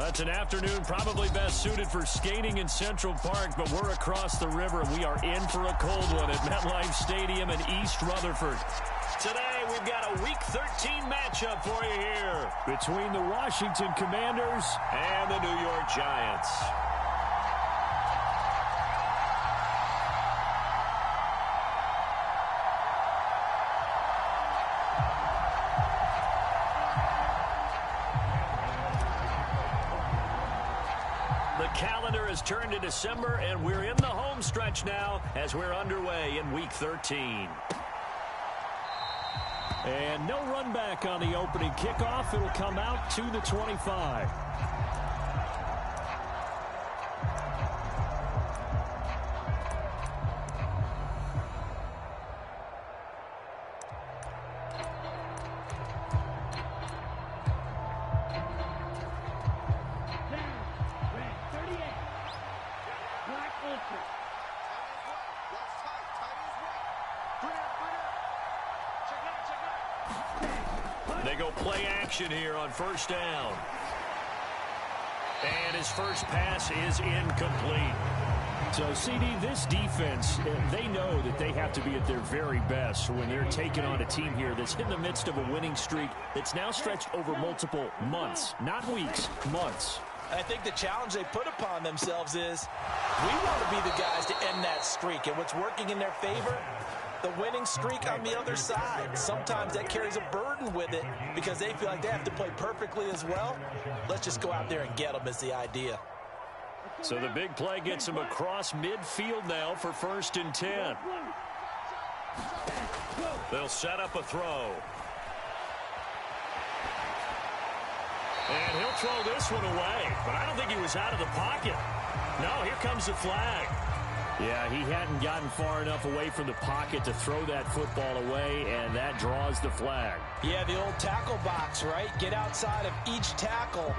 It's an afternoon probably best suited for skating in Central Park, but we're across the river, and we are in for a cold one at MetLife Stadium in East Rutherford. Today, we've got a Week 13 matchup for you here between the Washington Commanders and the New York Giants. The calendar has turned to December, and we're in the home stretch now as we're underway in Week 13. And no run back on the opening kickoff. It'll come out to the 25. They go play action here on first down. And his first pass is incomplete. So, CD, this defense, they know that they have to be at their very best when they're taking on a team here that's in the midst of a winning streak that's now stretched over multiple months, not weeks, months. I think the challenge they put upon themselves is we want to be the guys to end that streak. And what's working in their favor? The winning streak on the other side. Sometimes that carries a burden with it because they feel like they have to play perfectly as well. Let's just go out there and get them is the idea. So the big play gets him across midfield now for 1st and 10. They'll set up a throw. And he'll throw this one away, but I don't think he was out of the pocket. No, here comes the flag. Yeah, he hadn't gotten far enough away from the pocket to throw that football away, and that draws the flag. Yeah, the old tackle box, right? Get outside of each tackle,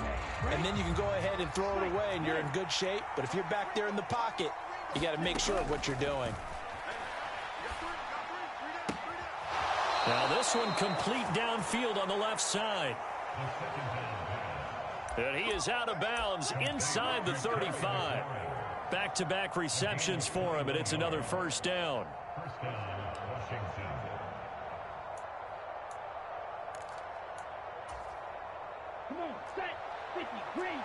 and then you can go ahead and throw it away, and you're in good shape. But if you're back there in the pocket, you got to make sure of what you're doing. Now this one complete downfield on the left side. And he is out of bounds inside the 35. Back-to-back receptions for him, and it's another first down. Come on, set, 50, green,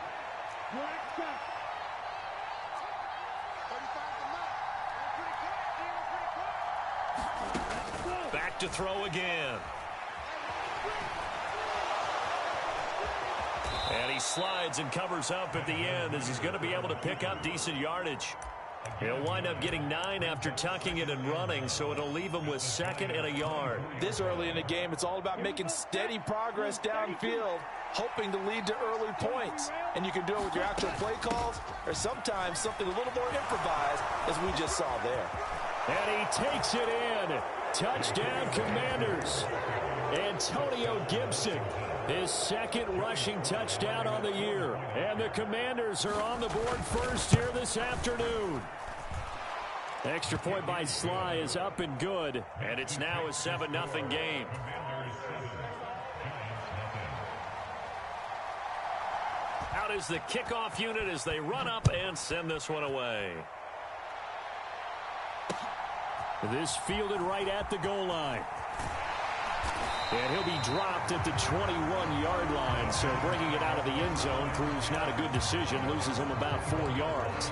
black, stop. Back to throw again. And he slides and covers up at the end as he's going to be able to pick up decent yardage. He'll wind up getting 9 after tucking it and running, so it'll leave him with 2nd and a yard. This early in the game, it's all about making steady progress downfield, hoping to lead to early points. And you can do it with your actual play calls or sometimes something a little more improvised, as we just saw there. And he takes it in. Touchdown, Commanders. Antonio Gibson, his 2nd rushing touchdown on the year. And the Commanders are on the board first here this afternoon. Extra point by Sly is up and good. And it's now a 7-0 game. Out is the kickoff unit as they run up and send this one away. This fielded right at the goal line. And he'll be dropped at the 21-yard line, so bringing it out of the end zone proves not a good decision, loses him about 4 yards.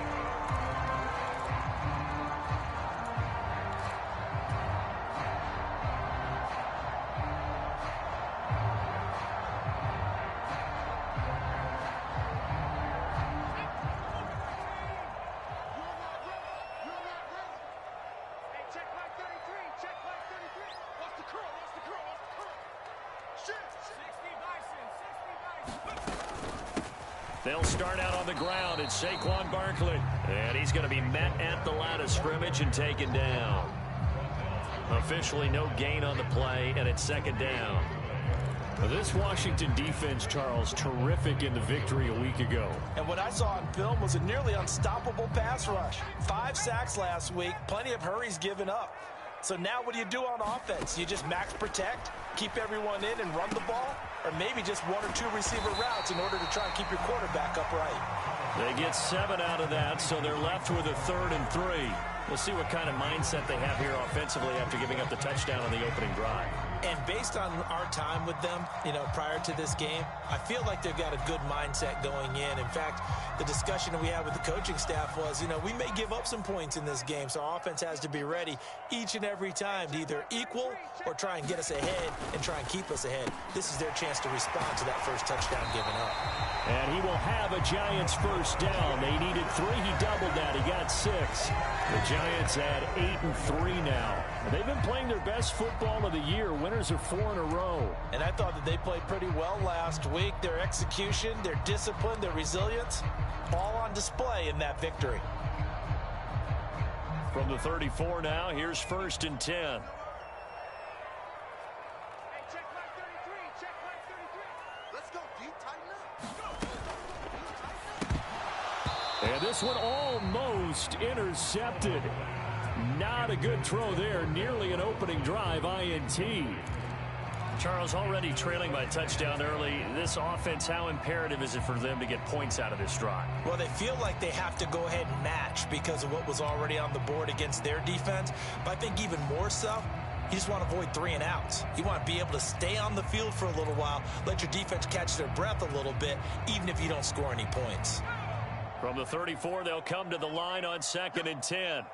They'll start out on the ground at Saquon Barkley. And he's going to be met at the line of scrimmage and taken down. Officially no gain on the play, and it's 2nd down. This Washington defense, Charles, terrific in the victory a week ago. And what I saw on film was a nearly unstoppable pass rush. 5 sacks last week, plenty of hurries given up. So now what do you do on offense? You just max protect, keep everyone in and run the ball, or maybe just one or two receiver routes in order to try and keep your quarterback upright. They get 7 out of that, so they're left with a 3rd and 3. We'll see what kind of mindset they have here offensively after giving up the touchdown on the opening drive. And based on our time with them, prior to this game, I feel like they've got a good mindset going in. In fact, the discussion that we had with the coaching staff was, we may give up some points in this game, so our offense has to be ready each and every time to either equal or try and get us ahead and try and keep us ahead. This is their chance to respond to that first touchdown given up. And he will have a Giants first down. They needed 3. He doubled that. He got 6. The Giants at 8 and 3 now. They've been playing their best football of the year. Winners are 4 in a row. And I thought that they played pretty well last week. Their execution, their discipline, their resilience, all on display in that victory. From the 34 now, here's 1st and 10. And this one almost intercepted. Not a good throw there. Nearly an opening drive INT. Charles, already trailing by touchdown early. This offense, how imperative is it for them to get points out of this drive? Well, they feel like they have to go ahead and match because of what was already on the board against their defense. But I think even more so, you just want to avoid 3 and outs. You want to be able to stay on the field for a little while, let your defense catch their breath a little bit, even if you don't score any points. From the 34, they'll come to the line on 2nd and 10.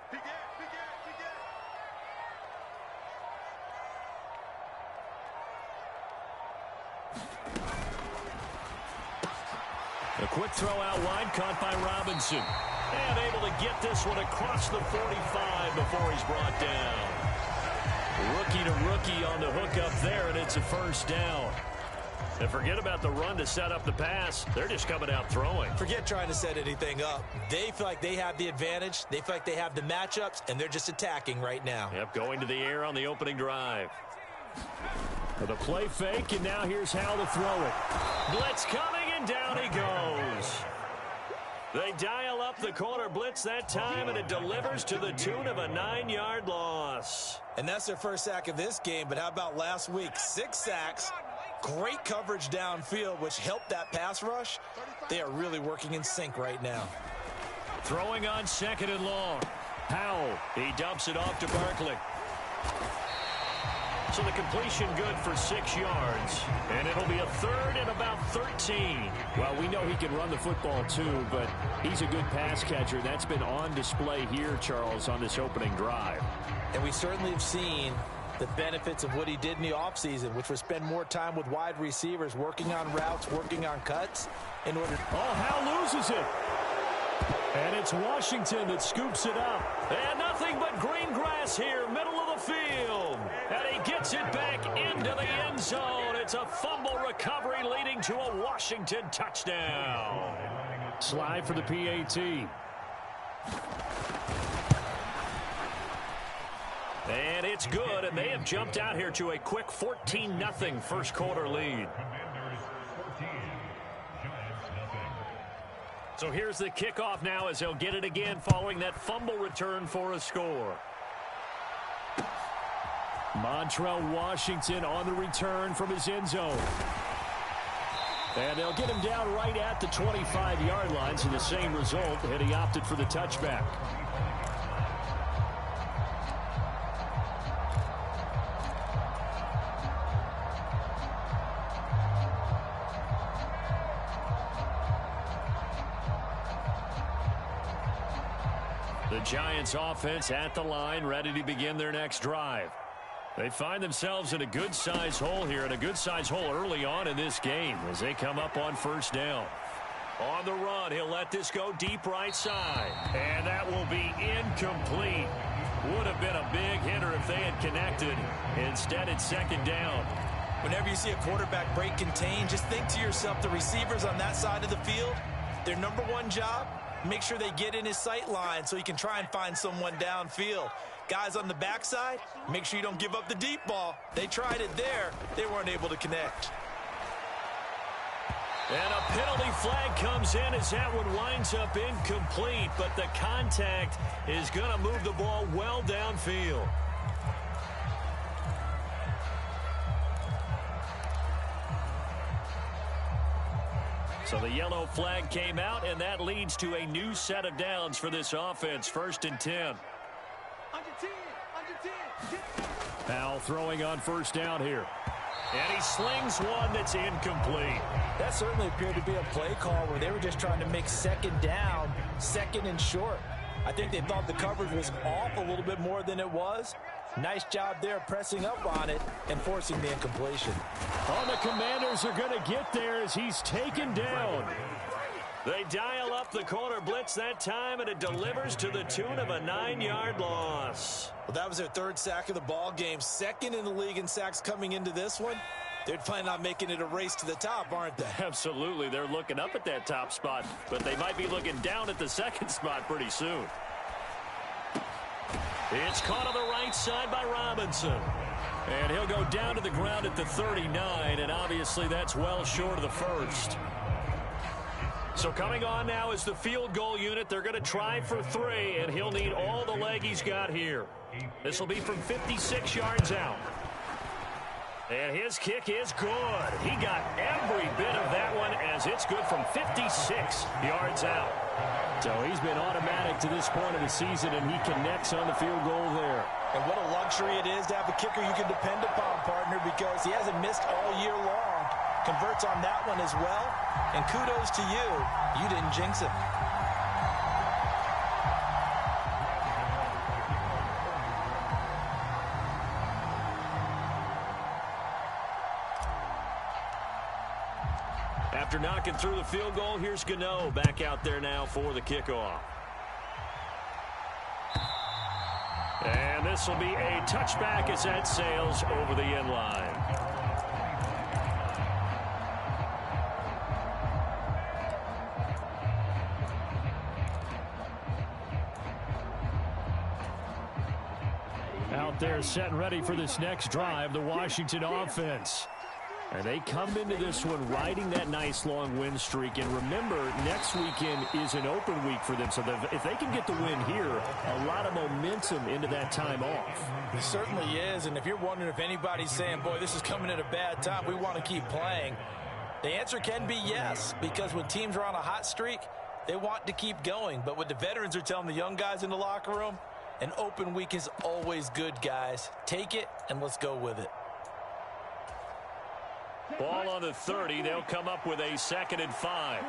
A quick throw out wide, caught by Robinson. And able to get this one across the 45 before he's brought down. Rookie to rookie on the hook up there, and it's a first down. And forget about the run to set up the pass. They're just coming out throwing. Forget trying to set anything up. They feel like they have the advantage. They feel like they have the matchups, and they're just attacking right now. Yep, going to the air on the opening drive. The play fake, and now here's how to throw it. Blitz coming, and down he goes. They dial up the corner blitz that time, and it delivers to the tune of a 9-yard loss. And that's their first sack of this game, but how about last week? 6 sacks. Great coverage downfield, which helped that pass rush. They are really working in sync right now. Throwing on 2nd and long. Powell, he dumps it off to Barkley. So the completion good for 6 yards. And it'll be a 3rd and about 13. Well, we know he can run the football too, but he's a good pass catcher. That's been on display here, Charles, on this opening drive. And we certainly have seen the benefits of what he did in the offseason, which was spend more time with wide receivers, working on routes, working on cuts in order. Oh, Howell loses it. And it's Washington that scoops it up. And nothing but green grass here, middle of the field. And he gets it back into the end zone. It's a fumble recovery leading to a Washington touchdown. Slide for the PAT. And it's good, and they have jumped out here to a quick 14-0 first quarter lead. So here's the kickoff now as they'll get it again following that fumble return for a score. Montrell Washington on the return from his end zone. And they'll get him down right at the 25-yard line, so the same result, and he opted for the touchback. The Giants offense at the line, ready to begin their next drive. They find themselves in a good-sized hole here, and a good-sized hole early on in this game as they come up on first down. On the run, he'll let this go deep right side. And that will be incomplete. Would have been a big hitter if they had connected. Instead, it's 2nd down. Whenever you see a quarterback break contain, just think to yourself, the receivers on that side of the field, their number one job, make sure they get in his sight line so he can try and find someone downfield. Guys on the backside, make sure you don't give up the deep ball. They tried it there. They weren't able to connect. And a penalty flag comes in as that one winds up incomplete, but the contact is going to move the ball well downfield. So the yellow flag came out, and that leads to a new set of downs for this offense. 1st and 10. Under 10. Powell throwing on 1st down here. And he slings one that's incomplete. That certainly appeared to be a play call where they were just trying to make 2nd down, 2nd and short. I think they thought the coverage was off a little bit more than it was. Nice job there pressing up on it and forcing the incompletion. Oh, the Commanders are going to get there as he's taken down. They dial up the corner blitz that time, and it delivers to the tune of a 9-yard loss. Well, that was their 3rd sack of the ball game. 2nd in the league in sacks coming into this one. They're planning on making it a race to the top, aren't they? Absolutely. They're looking up at that top spot, but they might be looking down at the 2nd spot pretty soon. It's caught on the right side by Robinson. And he'll go down to the ground at the 39, and obviously that's well short of the 1st. So coming on now is the field goal unit. They're going to try for 3, and he'll need all the leg he's got here. This will be from 56 yards out. And his kick is good. He got every bit of that one as it's good from 56 yards out. So he's been automatic to this point of the season, and he connects on the field goal there. And what a luxury it is to have a kicker you can depend upon, partner, because he hasn't missed all year long. Converts on that one as well. And kudos to you. You didn't jinx it. After knocking through the field goal, here's Gano back out there now for the kickoff. And this will be a touchback as that sails over the end line. Out there set and ready for this next drive, the Washington offense. And they come into this one riding that nice long win streak. And remember, next weekend is an open week for them. So if they can get the win here, a lot of momentum into that time off. It certainly is. And if you're wondering if anybody's saying, boy, this is coming at a bad time, we want to keep playing, the answer can be yes. Because when teams are on a hot streak, they want to keep going. But what the veterans are telling the young guys in the locker room, an open week is always good, guys. Take it and let's go with it. Ball on the 30. They'll come up with a 2nd and 5.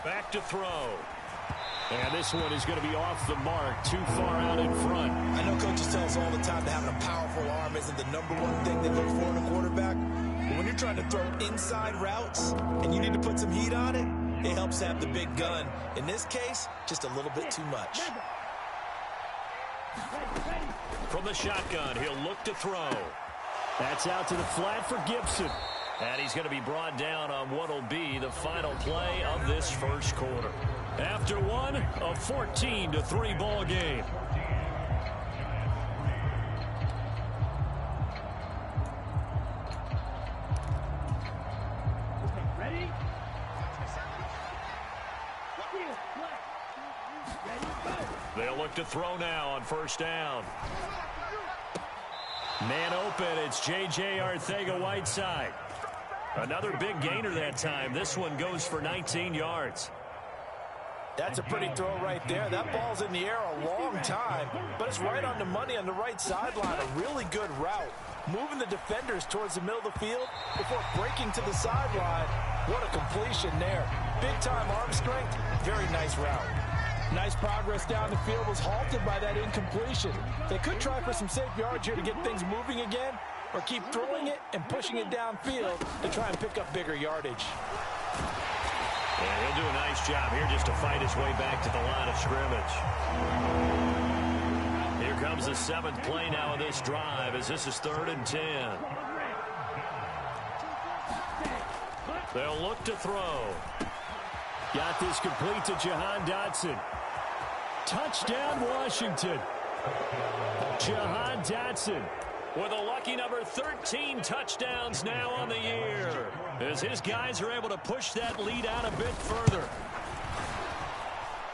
Back to throw. And this one is going to be off the mark, too far out in front. I know coaches tell us all the time that having a powerful arm isn't the #1 thing they look for in a quarterback. But when you're trying to throw inside routes and you need to put some heat on it, it helps have the big gun. In this case, just a little bit too much. From the shotgun, he'll look to throw. That's out to the flat for Gibson. And he's going to be brought down on what will be the final play of this first quarter. After one, a 14-3 ball game. Ready? They'll look to throw now on 1st down. Man open, it's J.J. Arcega-Whiteside. Another big gainer that time. This one goes for 19 yards. That's a pretty throw right there. That ball's in the air a long time, but it's right on the money on the right sideline. A really good route. Moving the defenders towards the middle of the field before breaking to the sideline. What a completion there. Big-time arm strength. Very nice route. Nice progress down the field was halted by that incompletion. They could try for some safe yards here to get things moving again, or keep throwing it and pushing it downfield to try and pick up bigger yardage. Yeah, he'll do a nice job here just to fight his way back to the line of scrimmage. Here comes the 7th play now of this drive as this is 3rd and 10. They'll look to throw. Got this complete to Jahan Dotson. Touchdown, Washington. Jahan Dotson with a lucky number 13 touchdowns now on the year, as his guys are able to push that lead out a bit further.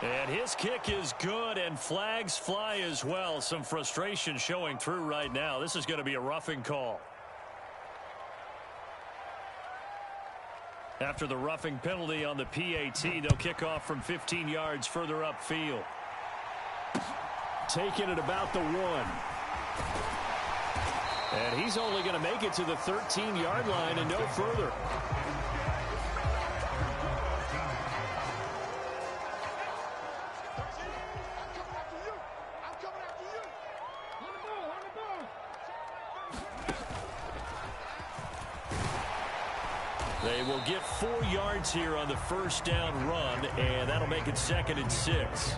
And his kick is good, and flags fly as well. Some frustration showing through right now. This is going to be a roughing call. After the roughing penalty on the PAT, they'll kick off from 15 yards further upfield. Taking it about the 1. And he's only going to make it to the 13-yard line and no further. They will get 4 yards here on the first down run, and that'll make it 2nd and 6.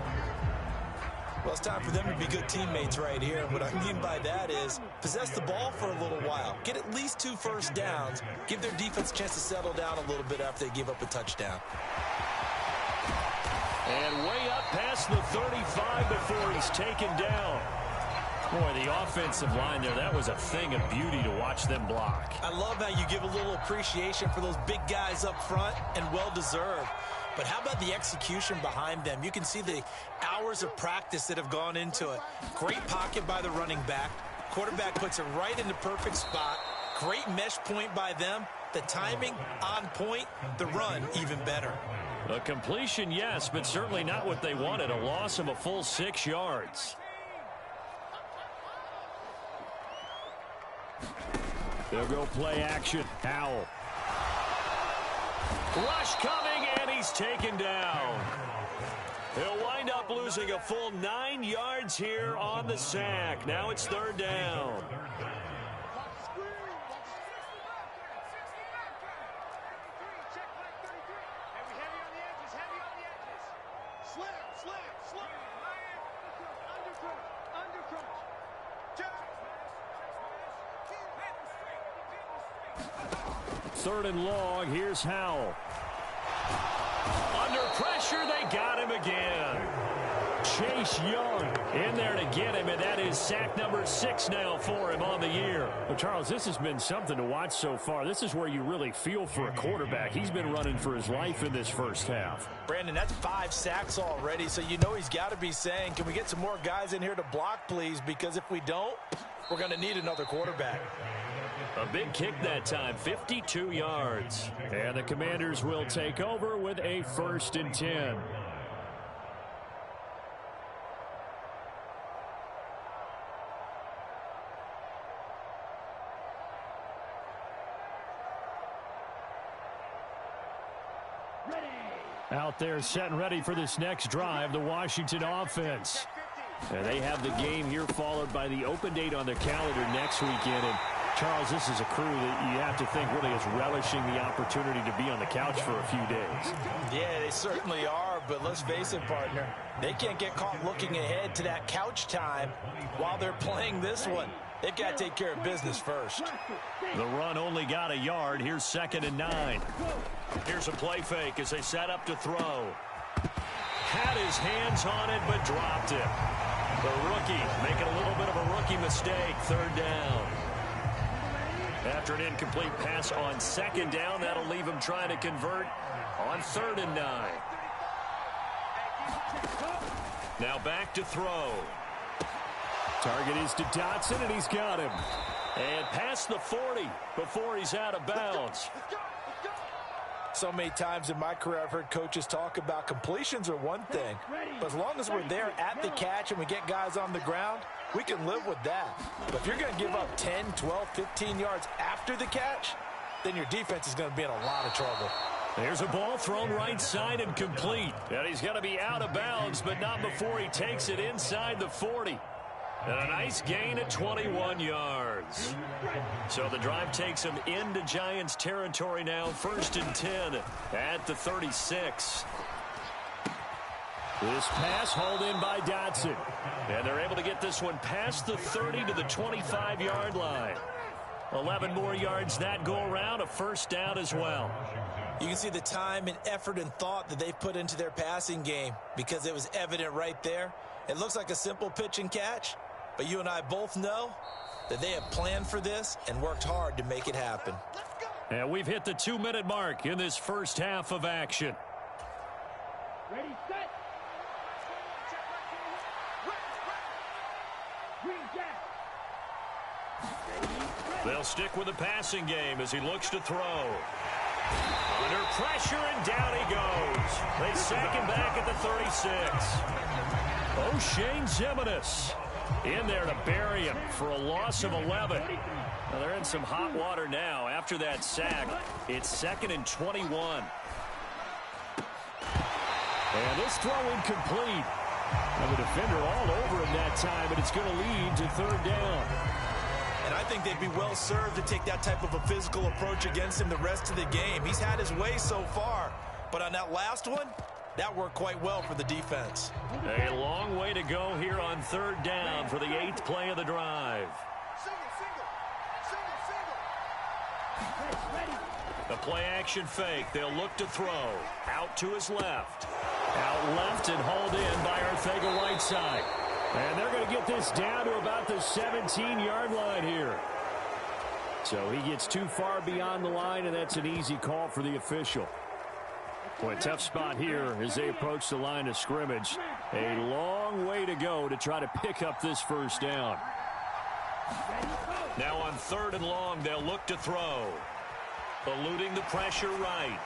Well, it's time for them to be good teammates right here. What I mean by that is possess the ball for a little while. Get at least 2 first downs. Give their defense a chance to settle down a little bit after they give up a touchdown. And way up past the 35 before he's taken down. Boy, the offensive line there, that was a thing of beauty to watch them block. I love how you give a little appreciation for those big guys up front, and well-deserved. But how about the execution behind them? You can see the hours of practice that have gone into it. Great pocket by the running back. Quarterback puts it right in the perfect spot. Great mesh point by them. The timing on point. The run even better. A completion, yes, but certainly not what they wanted. A loss of a full 6 yards. They'll go play action. Howell. Rush coming, and he's taken down. He'll wind up losing a full 9 yards here on the sack. Now it's 3rd down. Third and long. Here's Howell. Under pressure, they got him again. Chase Young in there to get him, and that is sack number 6 now for him on the year. Well, Charles, this has been something to watch so far. This is where you really feel for a quarterback. He's been running for his life in this first half. Brandon, that's 5 sacks already, so you know he's got to be saying, can we get some more guys in here to block, please? Because if we don't, we're going to need another quarterback. A big kick that time, 52 yards. And the Commanders will take over with a 1st and 10. Out there set and ready for this next drive, the Washington offense. And they have the game here followed by the open date on their calendar next weekend. And Charles, this is a crew that you have to think really is relishing the opportunity to be on the couch for a few days. Yeah, they certainly are, but let's face it, partner. They can't get caught looking ahead to that couch time while they're playing this one. They've got to take care of business first. The run only got a yard. Here's 2nd and 9. Here's a play fake as they set up to throw. Had his hands on it, but dropped it. The rookie making a little bit of a rookie mistake. 3rd down. After an incomplete pass on 2nd down, that'll leave him trying to convert on 3rd and 9. Now back to throw. Target is to Dotson, and he's got him. And past the 40 before he's out of bounds. So many times in my career I've heard coaches talk about completions are one thing, but as long as we're there at the catch and we get guys on the ground, we can live with that. But if you're going to give up 10, 12, 15 yards after the catch, then your defense is going to be in a lot of trouble. There's a ball thrown right side and complete. And he's going to be out of bounds, but not before he takes it inside the 40. And a nice gain at 21 yards. So the drive takes him into Giants territory now. 1st and 10 at the 36. This pass hauled in by Dotson. And they're able to get this one past the 30 to the 25-yard line. 11 more yards that go around. A 1st down as well. You can see the time and effort and thought that they've put into their passing game because it was evident right there. It looks like a simple pitch and catch. But you and I both know that they have planned for this and worked hard to make it happen. And we've hit the 2-minute mark in this first half of action. Ready, set, They'll stick with the passing game as he looks to throw. Under pressure, and down he goes. They sack him back at the 36. O'Shane Ximines in there to bury him for a loss of 11. Well, they're in some hot water now. After that sack, it's 2nd and 21. And this throw incomplete. And the defender all over him that time, but it's going to lead to 3rd down. And I think they'd be well served to take that type of a physical approach against him the rest of the game. He's had his way so far, but on that last one, that worked quite well for the defense. A long way to go here on 3rd down for the 8th play of the drive. The play-action fake. They'll look to throw. Out to his left. Out left and hauled in by Arcega-Whiteside. And they're going to get this down to about the 17-yard line here. So he gets too far beyond the line, and that's an easy call for the official. Boy, a tough spot here as they approach the line of scrimmage. A long way to go to try to pick up this 1st down. Now on 3rd and long, they'll look to throw. Eluding the pressure right.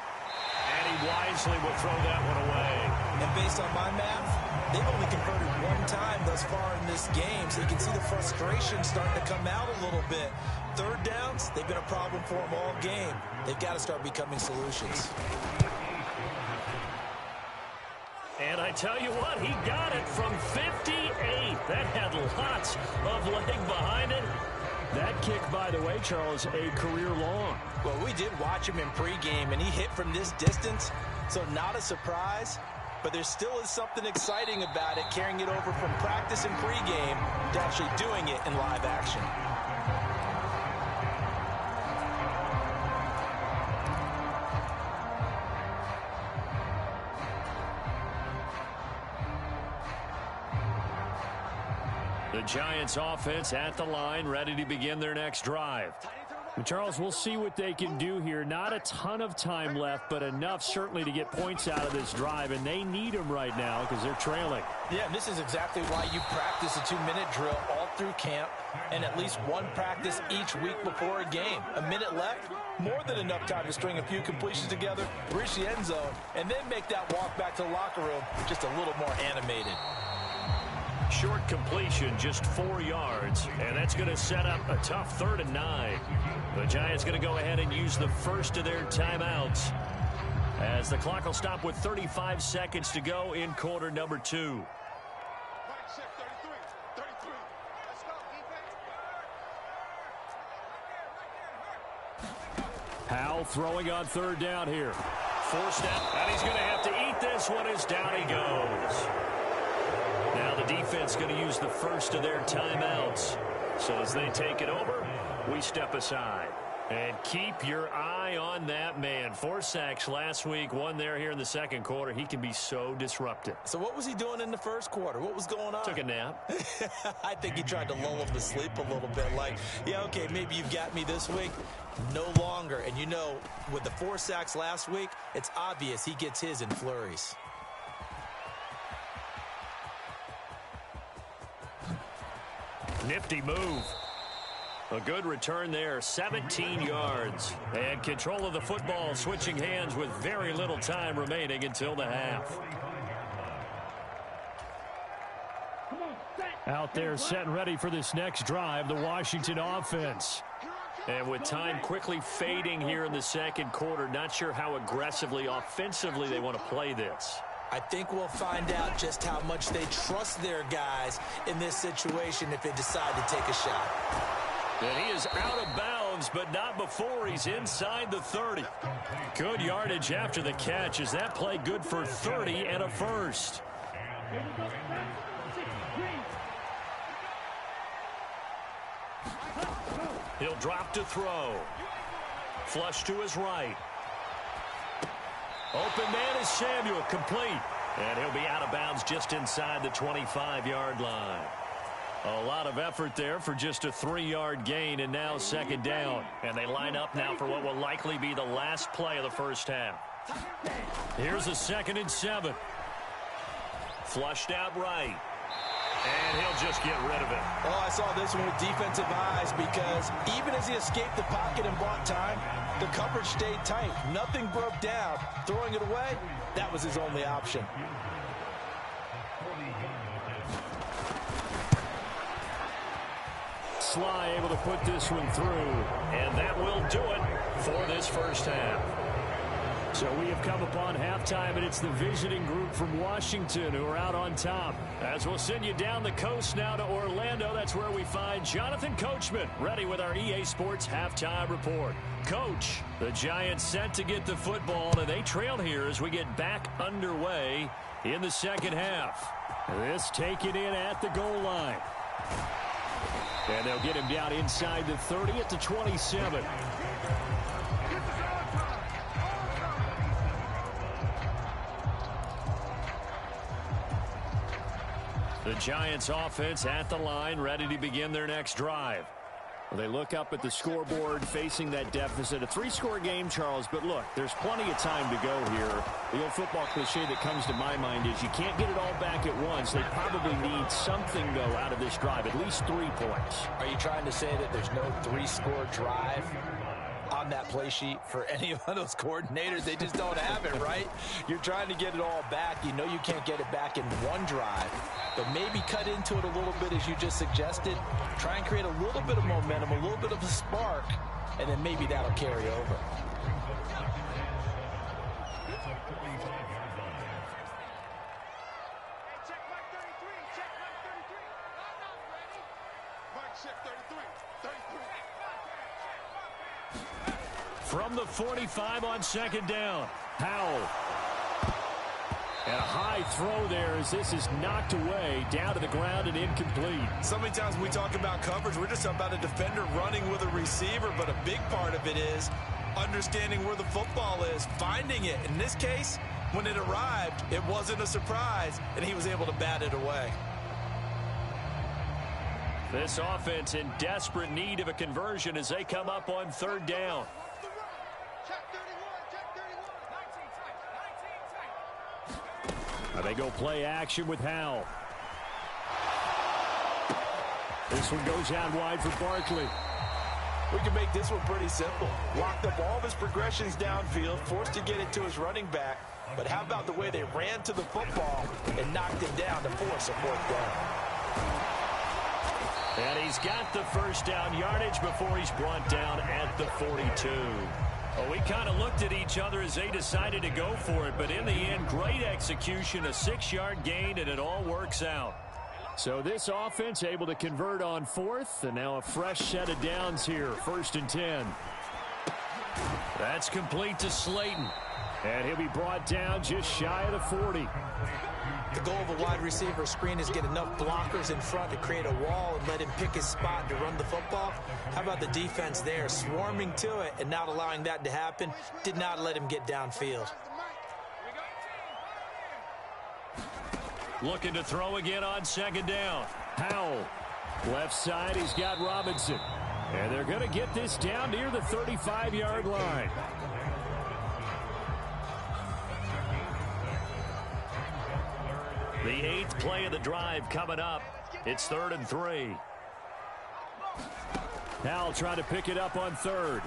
And he wisely will throw that one away. And based on my math, they've only converted one time thus far in this game, so you can see the frustration starting to come out a little bit. 3rd downs, they've been a problem for them all game. They've got to start becoming solutions. And I tell you what, he got it from 58. That had lots of leg behind it. That kick, by the way, Charles, a career long. Well, we did watch him in pregame, and he hit from this distance, so not a surprise. But there still is something exciting about it, carrying it over from practice and pregame to actually doing it in live action. The Giants offense at the line, ready to begin their next drive. Charles, we'll see what they can do here. Not a ton of time left, but enough certainly to get points out of this drive, and they need them right now because they're trailing. Yeah, this is exactly why you practice a 2-minute drill all through camp and at least one practice each week before a game. A minute left, more than enough time to string a few completions together, reach the end zone, and then make that walk back to the locker room just a little more animated. Short completion, just 4 yards, and that's going to set up a tough 3rd and 9. The Giants going to go ahead and use the first of their timeouts as the clock will stop with 35 seconds to go in quarter number 2. Powell throwing on 3rd down here. Forced out, and he's going to have to eat this one as down he goes. Now the defense going to use the first of their timeouts. So as they take it over, we step aside. And keep your eye on that man. 4 sacks last week, 1 there here in the 2nd quarter. He can be so disruptive. So what was he doing in the 1st quarter? What was going on? Took a nap. I think he tried to lull him to sleep a little bit. Like, yeah, okay, maybe you've got me this week. No longer. And you know, with the 4 sacks last week, it's obvious he gets his in flurries. Nifty move. A good return there, 17 yards. And control of the football, switching hands with very little time remaining until the half. Out there set and ready for this next drive, the Washington offense. And with time quickly fading here in the 2nd quarter, not sure how aggressively, offensively they want to play this. I think we'll find out just how much they trust their guys in this situation if they decide to take a shot. And he is out of bounds, but not before he's inside the 30. Good yardage after the catch. Is that play good for 30 and a first? He'll drop to throw. Flush to his right. Open man is Samuel, complete. And he'll be out of bounds just inside the 25-yard line. A lot of effort there for just a 3-yard gain, and now 2nd down. And they line up now for what will likely be the last play of the first half. Here's a 2nd and 7. Flushed out right. And he'll just get rid of it. Oh, I saw this one with defensive eyes because even as he escaped the pocket and bought time, the coverage stayed tight. Nothing broke down. Throwing it away, that was his only option. Sly able to put this one through, and that will do it for this first half. So we have come upon halftime, and it's the visiting group from Washington who are out on top. As we'll send you down the coast now to Orlando, that's where we find Jonathan Coachman, ready with our EA Sports halftime report. Coach, the Giants set to get the football, and they trail here as we get back underway in the second half. This taken in at the goal line. And they'll get him down inside the 30 at the 27. The Giants offense at the line, ready to begin their next drive. Well, they look up at the scoreboard facing that deficit. A three-score game, Charles, but look, there's plenty of time to go here. The old football cliche that comes to my mind is you can't get it all back at once. They probably need something, though, out of this drive, at least 3 points. Are you trying to say that there's no three-score drive on that play sheet for any of those coordinators? They just don't have it, right? You're trying to get it all back. You know you can't get it back in one drive, but maybe cut into it a little bit as you just suggested. Try and create a little bit of momentum, a little bit of a spark, and then maybe that'll carry over. From the 45 on second down, Howell. And a high throw there as this is knocked away, down to the ground and incomplete. So many times when we talk about coverage, we're just talking about a defender running with a receiver, but a big part of it is understanding where the football is, finding it. In this case, when it arrived, it wasn't a surprise, and he was able to bat it away. This offense in desperate need of a conversion as they come up on third down. They go play action with Howell. This one goes out wide for Barkley. We can make this one pretty simple. Locked up all of his progressions downfield, forced to get it to his running back. But how about the way they ran to the football and knocked it down to force a fourth down? And he's got the first down yardage before he's brought down at the 42. Well, we kind of looked at each other as they decided to go for it, but in the end, great execution, a 6-yard gain, and it all works out. So this offense able to convert on fourth, and now a fresh set of downs here, 1st and 10. That's complete to Slayton, and he'll be brought down just shy of the 40. The goal of a wide receiver screen is get enough blockers in front to create a wall and let him pick his spot to run the football. How about the defense there, swarming to it and not allowing that to happen? Did not let him get downfield. Looking to throw again on second down. Howell. Left side, he's got Robinson. And they're going to get this down near the 35-yard line. The 8th play of the drive coming up. It's 3rd and 3. Howell trying to pick it up on 3rd.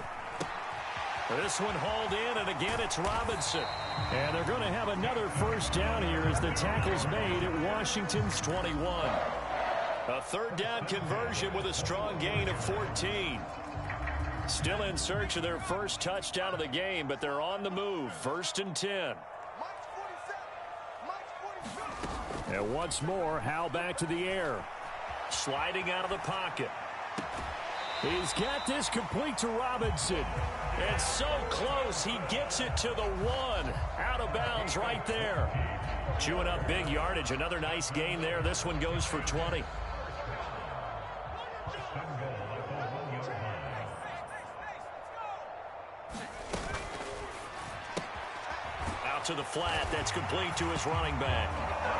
This one hauled in, and again it's Robinson. And they're going to have another first down here as the tackle's made at Washington's 21. A 3rd down conversion with a strong gain of 14. Still in search of their first touchdown of the game, but they're on the move. 1st and 10. And once more, Howell back to the air. Sliding out of the pocket. He's got this complete to Robinson. And so close, he gets it to the 1. Out of bounds right there. Chewing up big yardage. Another nice gain there. This one goes for 20. Out to the flat. That's complete to his running back.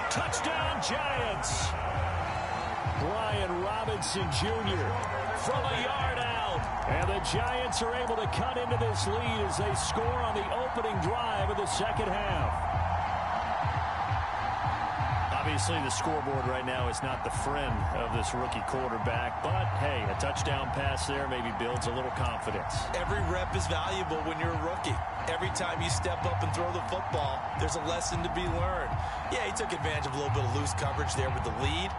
Touchdown, Giants. Brian Robinson Jr. from a yard out. And the Giants are able to cut into this lead as they score on the opening drive of the second half. Obviously, the scoreboard right now is not the friend of this rookie quarterback, but, hey, a touchdown pass there maybe builds a little confidence. Every rep is valuable when you're a rookie. Every time you step up and throw the football, there's a lesson to be learned. Yeah, he took advantage of a little bit of loose coverage there with the lead,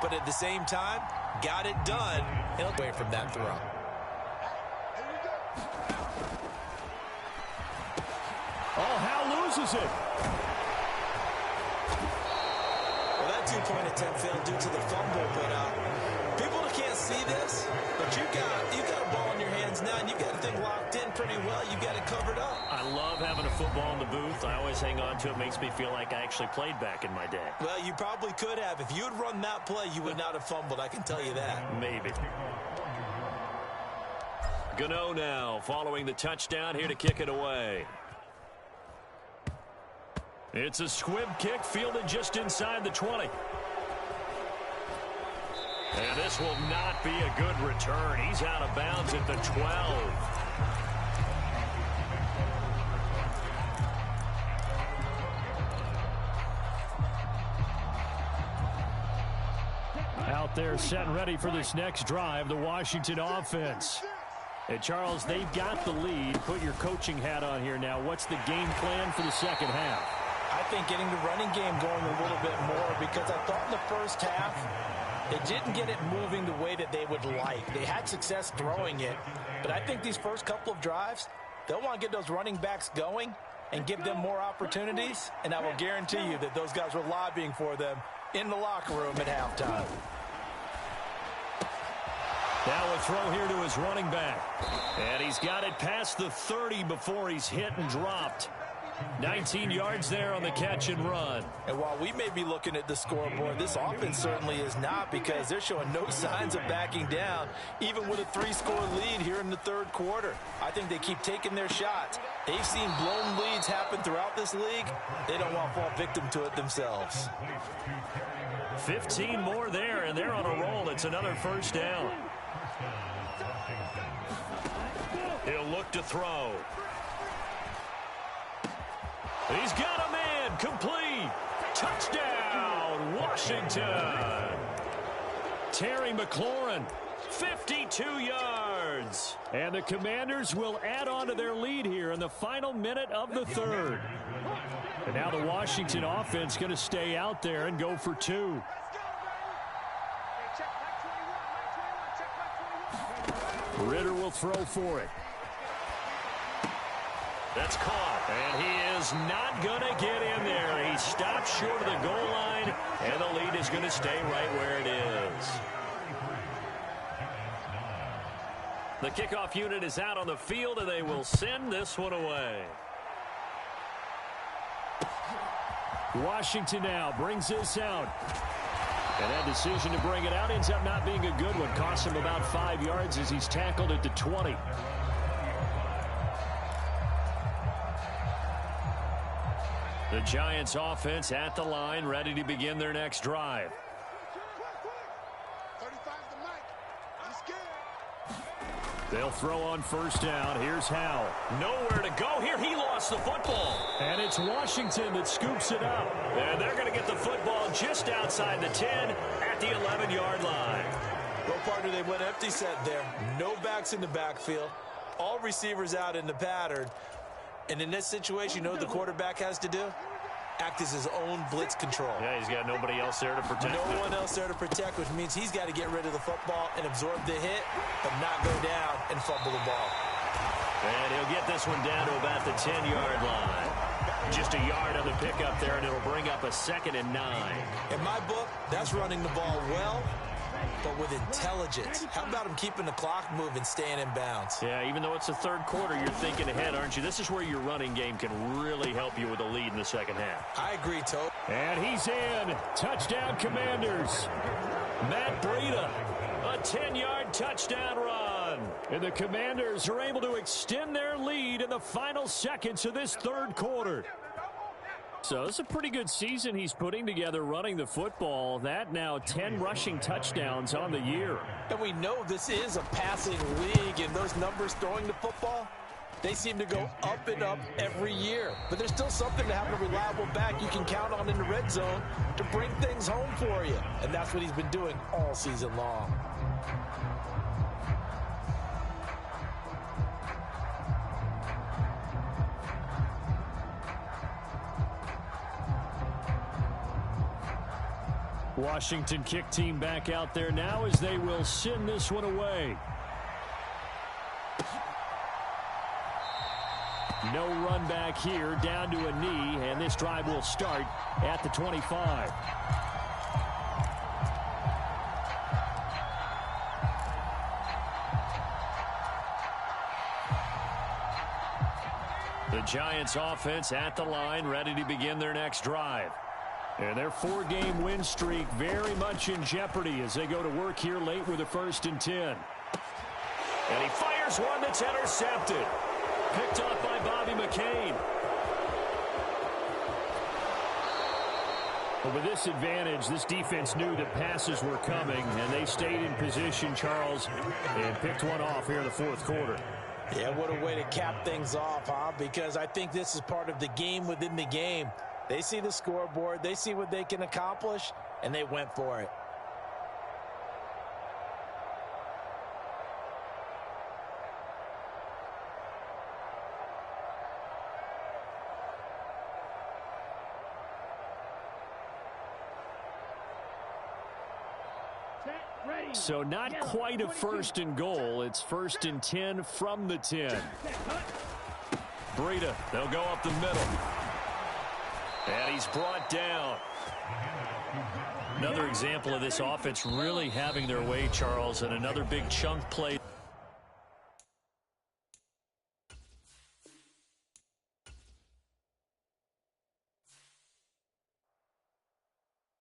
but at the same time, got it done and away from that throw. Oh, Hal loses it. Well, that two-point attempt failed due to the fumble, but people can't see this, but you got a ball in your hands now, and you got the thing locked in pretty well. You got it covered up. I love having a football in the booth. I always hang on to it. Makes me feel like I actually played back in my day. Well, you probably could have. If you had run that play, you would not have fumbled. I can tell you that. Maybe. Gano now following the touchdown here to kick it away. It's a squib kick fielded just inside the 20. And this will not be a good return. He's out of bounds at the 12. Out there set and ready for this next drive, the Washington offense. And Charles, they've got the lead. Put your coaching hat on here now. What's the game plan for the second half? I think getting the running game going a little bit more, because I thought in the first half they didn't get it moving the way that they would like. They had success throwing it, but I think these first couple of drives, they'll want to get those running backs going and give them more opportunities, and I will guarantee you that those guys were lobbying for them in the locker room at halftime. Now a throw here to his running back. And he's got it past the 30 before he's hit and dropped. 19 yards there on the catch and run. And while we may be looking at the scoreboard, this offense certainly is not, because they're showing no signs of backing down, even with a 3-score lead here in the third quarter. I think they keep taking their shots. They've seen blown leads happen throughout this league. They don't want to fall victim to it themselves. 15 more there, and they're on a roll. It's another first down. He'll look to throw. He's got a man, complete. Touchdown, Washington. Terry McLaurin, 52 yards. And the Commanders will add on to their lead here in the final minute of the third. And now the Washington offense going to stay out there and go for two. Ritter will throw for it. That's caught, and he is not going to get in there. He stopped short of the goal line, and the lead is going to stay right where it is. The kickoff unit is out on the field, and they will send this one away. Washington now brings this out. And that decision to bring it out ends up not being a good one. Costs him about 5 yards as he's tackled at the 20. The Giants offense at the line, ready to begin their next drive. They'll throw on first down. Here's Howell. Nowhere to go here. He lost the football. And it's Washington that scoops it up. And they're going to get the football just outside the 10 at the 11-yard line. Well, partner, they went empty set there. No backs in the backfield. All receivers out in the pattern. And in this situation, you know what the quarterback has to do? Act as his own blitz control. Yeah, he's got nobody else there to protect. No one else there to protect, which means he's got to get rid of the football and absorb the hit, but not go down and fumble the ball. And he'll get this one down to about the 10-yard line. Just a yard on the pickup there, and it'll bring up a 2nd and 9. In my book, that's running the ball well, but with intelligence. How about him keeping the clock moving, staying in bounds? Yeah, even though it's the third quarter, you're thinking ahead, aren't you? This is where your running game can really help you with a lead in the second half. I agree, Toad. And he's in. Touchdown, Commanders. Matt Breida, a 10-yard touchdown run. And the Commanders are able to extend their lead in the final seconds of this third quarter. So it's a pretty good season he's putting together running the football. That now 10 rushing touchdowns on the year. And we know this is a passing league, and those numbers throwing the football, They seem to go up and up every year. But there's still something to having a reliable back you can count on in the red zone to bring things home for you. And that's what he's been doing all season long. Washington kick team back out there now as they will send this one away. No run back here, down to a knee, and this drive will start at the 25. The Giants offense at the line, ready to begin their next drive. And their 4-game win streak very much in jeopardy as they go to work here late with a 1st and 10. And he fires one that's intercepted. Picked off by Bobby McCain. But with this advantage, this defense knew that passes were coming, and they stayed in position, Charles, and picked one off here in the 4th quarter. Yeah, what a way to cap things off, huh? Because I think this is part of the game within the game. They see the scoreboard, they see what they can accomplish, and they went for it. So not quite a 1st and goal. It's 1st and 10 from the 10. Breida, they'll go up the middle. And he's brought down. Another example of this offense really having their way, Charles, and another big chunk play.